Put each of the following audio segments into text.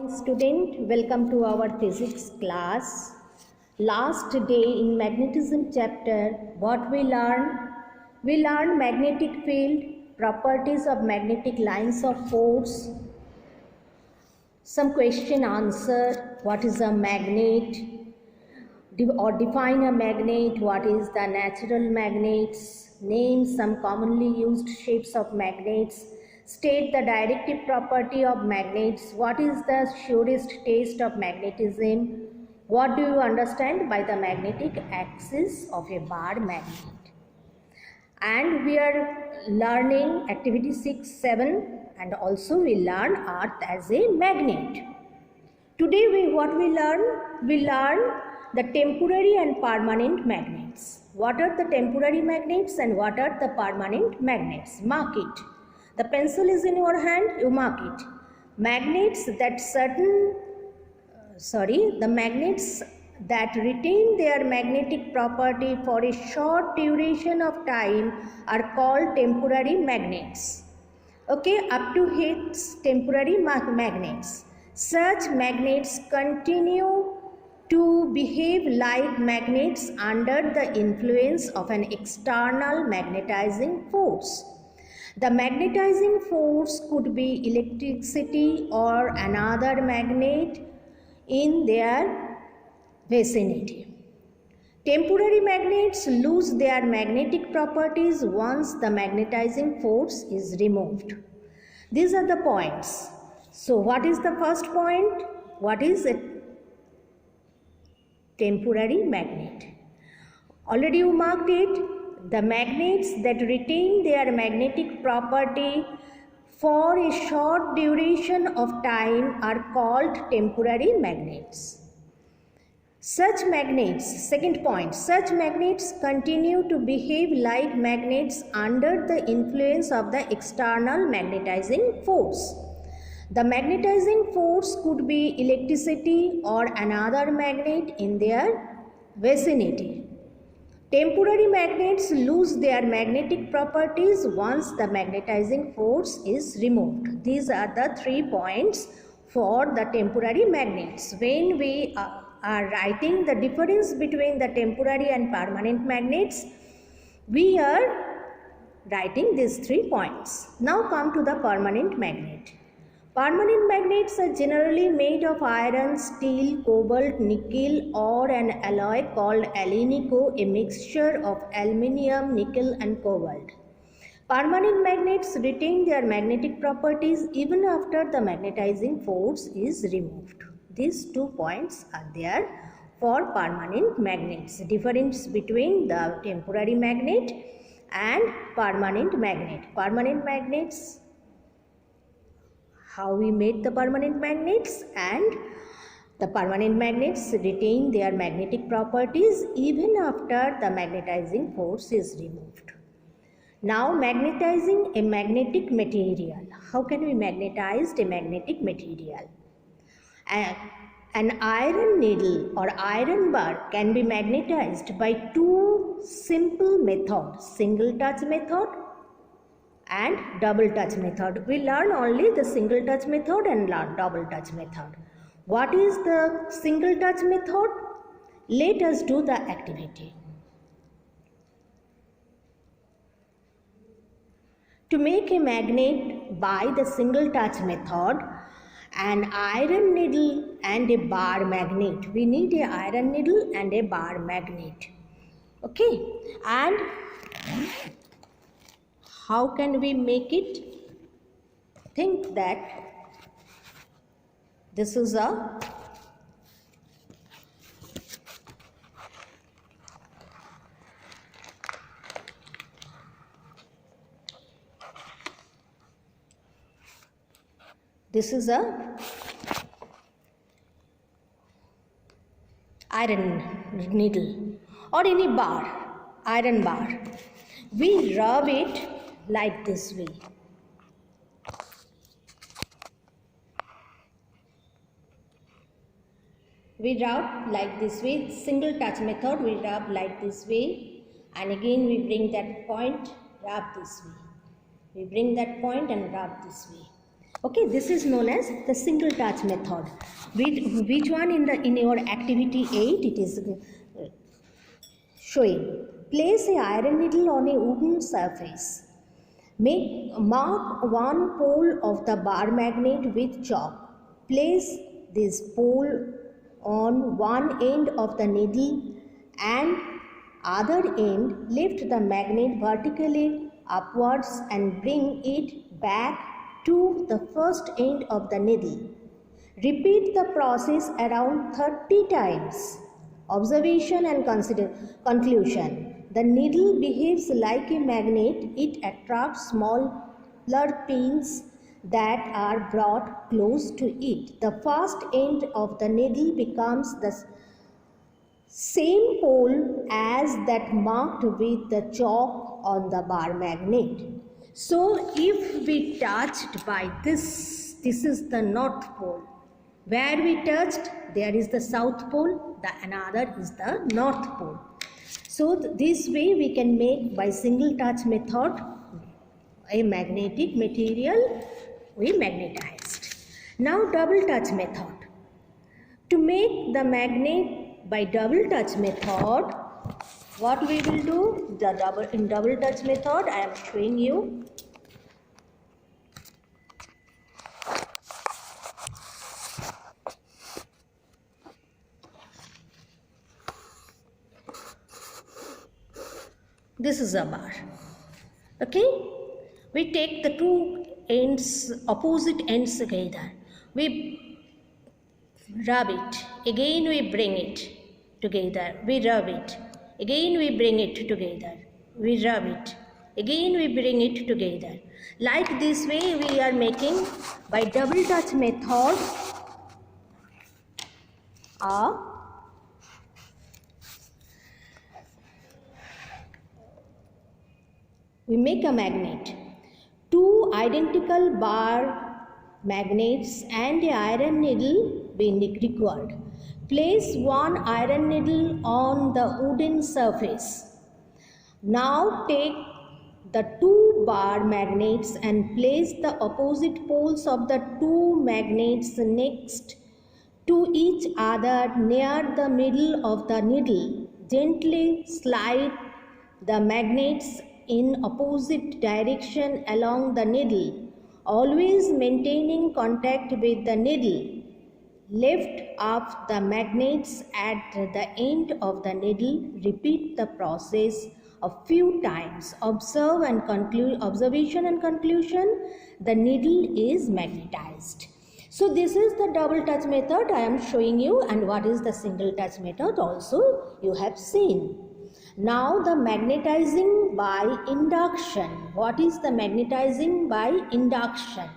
Student, welcome to our physics class. Last day in magnetism chapter, what we learned? We learned magnetic field, properties of magnetic lines of force, some question answer, what is a magnet, or define a magnet, what is the natural magnets, name some commonly used shapes of magnets, state the directive property of magnets, what is the surest test of magnetism, what do you understand by the magnetic axis of a bar magnet. And we are learning activity 6, 7 and also we learn earth as a magnet. Today what we learn? We learn the temporary and permanent magnets. What are the temporary magnets and what are the permanent magnets? Mark it. The pencil is in your hand, you mark it. Magnets that the magnets that retain their magnetic property for a short duration of time are called temporary magnets. Okay, up to Higgs temporary magnets. Such magnets continue to behave like magnets under the influence of an external magnetizing force. The magnetizing force could be electricity or another magnet in their vicinity. Temporary magnets lose their magnetic properties once the magnetizing force is removed. These are the points. So what is the first point? What is a temporary magnet? Already you marked it. The magnets that retain their magnetic property for a short duration of time are called temporary magnets. Such magnets, second point, such magnets continue to behave like magnets under the influence of the external magnetizing force. The magnetizing force could be electricity or another magnet in their vicinity. Temporary magnets lose their magnetic properties once the magnetizing force is removed. These are the 3 points for the temporary magnets. When we are writing the difference between the temporary and permanent magnets, we are writing these 3 points. Now come to the permanent magnet. Permanent magnets are generally made of iron, steel, cobalt, nickel or an alloy called alinico, a mixture of aluminium, nickel and cobalt. Permanent magnets retain their magnetic properties even after the magnetizing force is removed. These 2 points are there for permanent magnets. Difference between the temporary magnet and permanent magnet. Permanent magnets, how we made the permanent magnets, and the permanent magnets retain their magnetic properties even after the magnetizing force is removed. Now magnetizing a magnetic material. How can we magnetize a magnetic material? An iron needle or iron bar can be magnetized by 2 simple methods, single touch method and double touch method. We learn only the single touch method and double touch method. What is the single touch method? Let us do the activity. To make a magnet by the single touch method, an iron needle and a bar magnet. We need a iron needle and a bar magnet. Okay, and how can we make it? Think that this is a iron needle or any bar, iron bar. We rub it like this way. We rub like this way, single touch method, we rub like this way and again we bring that point, rub this way. We bring that point and rub this way. Okay, this is known as the single touch method. Which one in your activity 8 it is showing. Place a iron needle on a wooden surface. Mark one pole of the bar magnet with chalk. Place this pole on one end of the needle and other end. Lift the magnet vertically upwards and bring it back to the first end of the needle. Repeat the process around 30 times. Observation and conclusion. The needle behaves like a magnet. It attracts smaller pins that are brought close to it. The first end of the needle becomes the same pole as that marked with the chalk on the bar magnet. So if we touched by this is the north pole. Where we touched, there is the south pole, another is the north pole. So this way we can make, by single touch method, a magnetic material we magnetized. Now double touch method. To make the magnet by double touch method, what we will do, in double touch method I am showing you. This is a bar. Okay, we take the two ends, opposite ends together. We rub it. Again we bring it together. We rub it. Again we bring it together. We rub it. Again we bring it together. Like this way we are making, by double touch method, we make a magnet. Two identical bar magnets and an iron needle being required. Place one iron needle on the wooden surface. Now take the two bar magnets and place the opposite poles of the two magnets next to each other near the middle of the needle. Gently slide the magnets in opposite direction along the needle, always maintaining contact with the needle. Lift up the magnets at the end of the needle. Repeat the process a few times. Observation and conclusion. The needle is magnetized. So this is the double touch method I am showing you, and what is the single touch method also you have seen. Now the magnetizing by induction. What is the magnetizing by induction?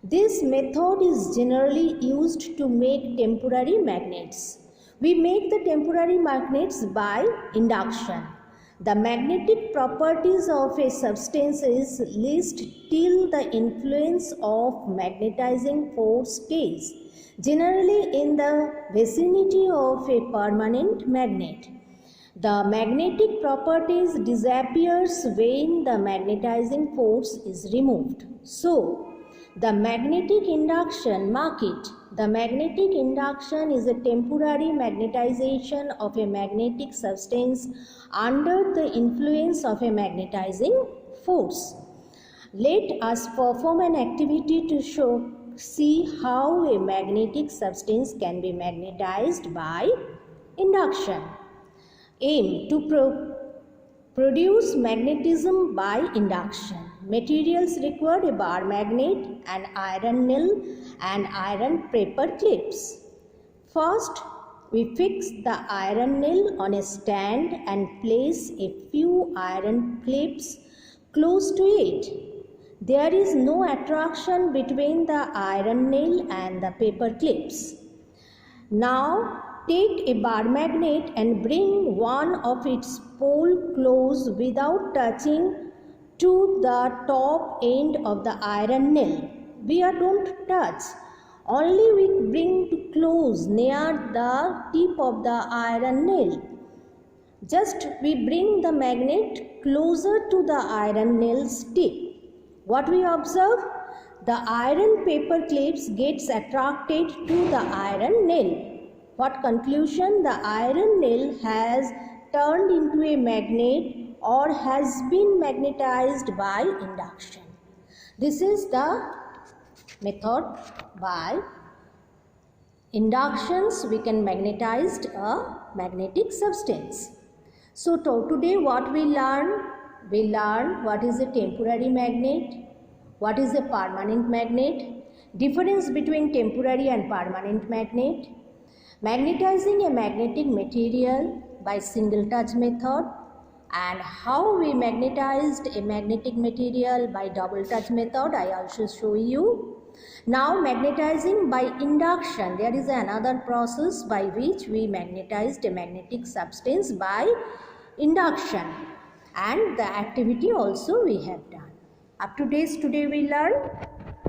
This method is generally used to make temporary magnets. We make the temporary magnets by induction. The magnetic properties of a substance is least till the influence of magnetizing force stays, generally in the vicinity of a permanent magnet. The magnetic properties disappears when the magnetizing force is removed. So, the magnetic induction, mark it. The magnetic induction is a temporary magnetization of a magnetic substance under the influence of a magnetizing force. Let us perform an activity to see how a magnetic substance can be magnetized by induction. Aim to produce magnetism by induction. Materials required: a bar magnet, an iron nail, and iron paper clips. First, we fix the iron nail on a stand and place a few iron clips close to it. There is no attraction between the iron nail and the paper clips. Now, take a bar magnet and bring one of its pole close without touching to the top end of the iron nail. We don't touch, only we bring to close near the tip of the iron nail. Just we bring the magnet closer to the iron nail's tip. What we observe? the iron paper clips gets attracted to the iron nail. What conclusion? The iron nail has turned into a magnet or has been magnetized by induction. This is the method. By inductions we can magnetize a magnetic substance. So today what we learn? We learn what is a temporary magnet, what is a permanent magnet, difference between temporary and permanent magnet, magnetizing a magnetic material by single touch method, and how we magnetized a magnetic material by double touch method I also show you. Now magnetizing by induction, there is another process by which we magnetized a magnetic substance by induction, and the activity also we have done. Up to date today we learned